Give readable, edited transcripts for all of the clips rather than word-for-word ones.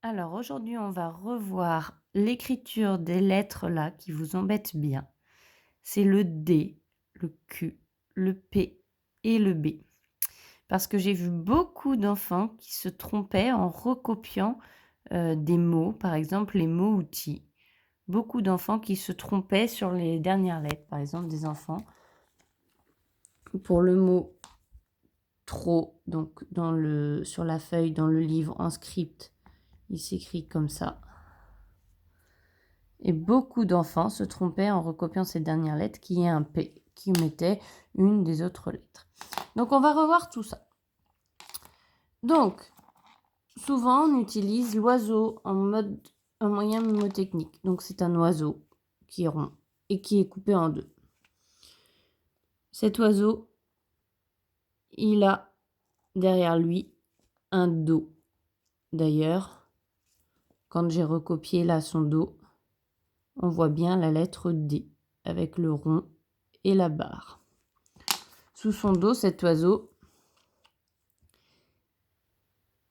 Alors aujourd'hui, on va revoir l'écriture des lettres là qui vous embêtent bien. C'est le D, le Q, le P et le B. Parce que j'ai vu beaucoup d'enfants qui se trompaient en recopiant des mots, par exemple les mots outils. Beaucoup d'enfants qui se trompaient sur les dernières lettres, par exemple des enfants. Pour le mot trop, donc sur la feuille, dans le livre, en script, il s'écrit comme ça. Et beaucoup d'enfants se trompaient en recopiant cette dernière lettre qui est un P, qui mettait une des autres lettres. Donc on va revoir tout ça. Donc, souvent on utilise l'oiseau en moyen mnémotechnique. Donc c'est un oiseau qui est rond et qui est coupé en deux. Cet oiseau, il a derrière lui un dos. D'ailleurs, quand j'ai recopié là son dos, on voit bien la lettre D avec le rond et la barre. Sous son dos, cet oiseau,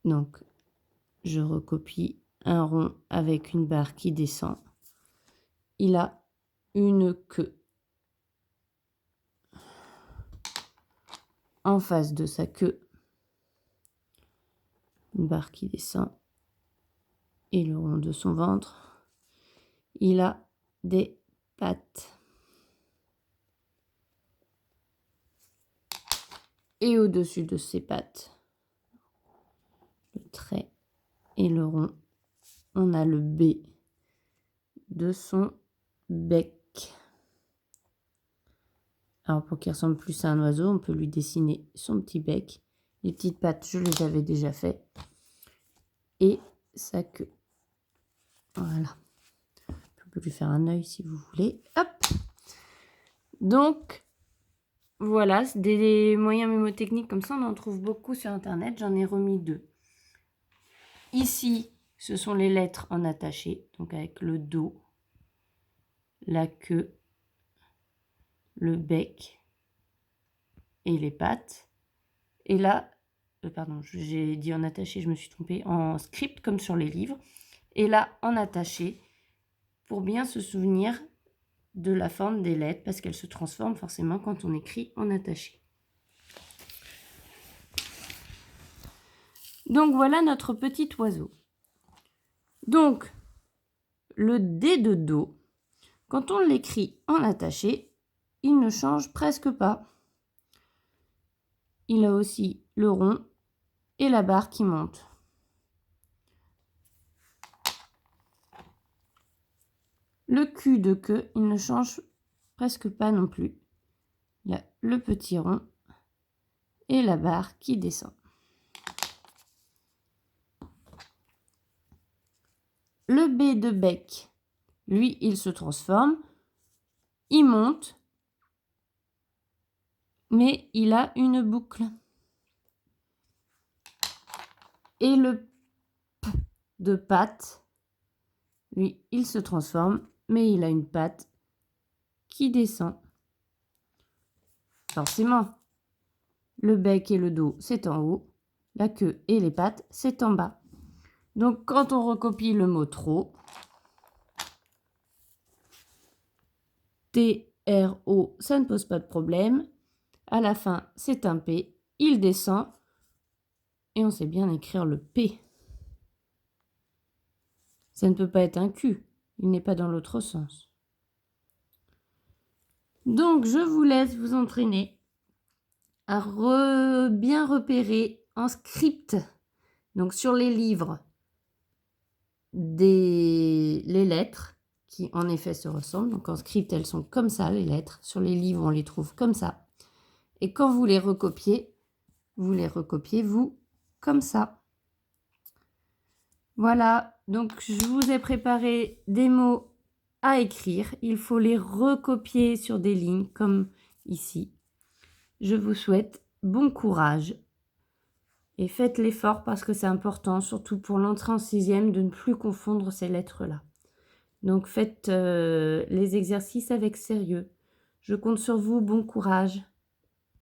donc je recopie un rond avec une barre qui descend. Il a une queue. En face de sa queue, une barre qui descend et le rond de son ventre. Il a des pattes. Et au-dessus de ses pattes, le trait et le rond, on a le B de son bec. Alors pour qu'il ressemble plus à un oiseau, on peut lui dessiner son petit bec. Les petites pattes, je les avais déjà fait. Et sa queue. Voilà. On peut lui faire un œil si vous voulez. Hop. Donc, voilà, des moyens mémotechniques comme ça, on en trouve beaucoup sur Internet. J'en ai remis 2. Ici, ce sont les lettres en attaché, donc avec le dos, la queue, le bec et les pattes. Et là, pardon, j'ai dit en attaché, je me suis trompée, en script comme sur les livres. Et là, en attaché, pour bien se souvenir de la forme des lettres, parce qu'elles se transforment forcément quand on écrit en attaché. Donc voilà notre petit oiseau. Donc, le D de dos, quand on l'écrit en attaché, il ne change presque pas. Il a aussi le rond et la barre qui monte. Le Q de queue, il ne change presque pas non plus. Il a le petit rond et la barre qui descend. Le B de bec, lui, il se transforme, il monte, mais il a une boucle. Et le P de patte, lui, il se transforme, mais il a une patte qui descend. Forcément, le bec et le dos, c'est en haut, la queue et les pattes, c'est en bas. Donc, quand on recopie le mot trop, T, R, O, ça ne pose pas de problème. À la fin, c'est un P, il descend, et on sait bien écrire le P. Ça ne peut pas être un Q, il n'est pas dans l'autre sens. Donc, je vous laisse vous entraîner à bien repérer en script, donc sur les livres, les lettres qui en effet se ressemblent. Donc en script, elles sont comme ça, les lettres. Sur les livres, on les trouve comme ça. Et quand vous les recopiez, vous comme ça. Voilà, donc je vous ai préparé des mots à écrire. Il faut les recopier sur des lignes comme ici. Je vous souhaite bon courage et faites l'effort parce que c'est important, surtout pour l'entrée en 6e, de ne plus confondre ces lettres-là. Donc faites les exercices avec sérieux. Je compte sur vous, bon courage.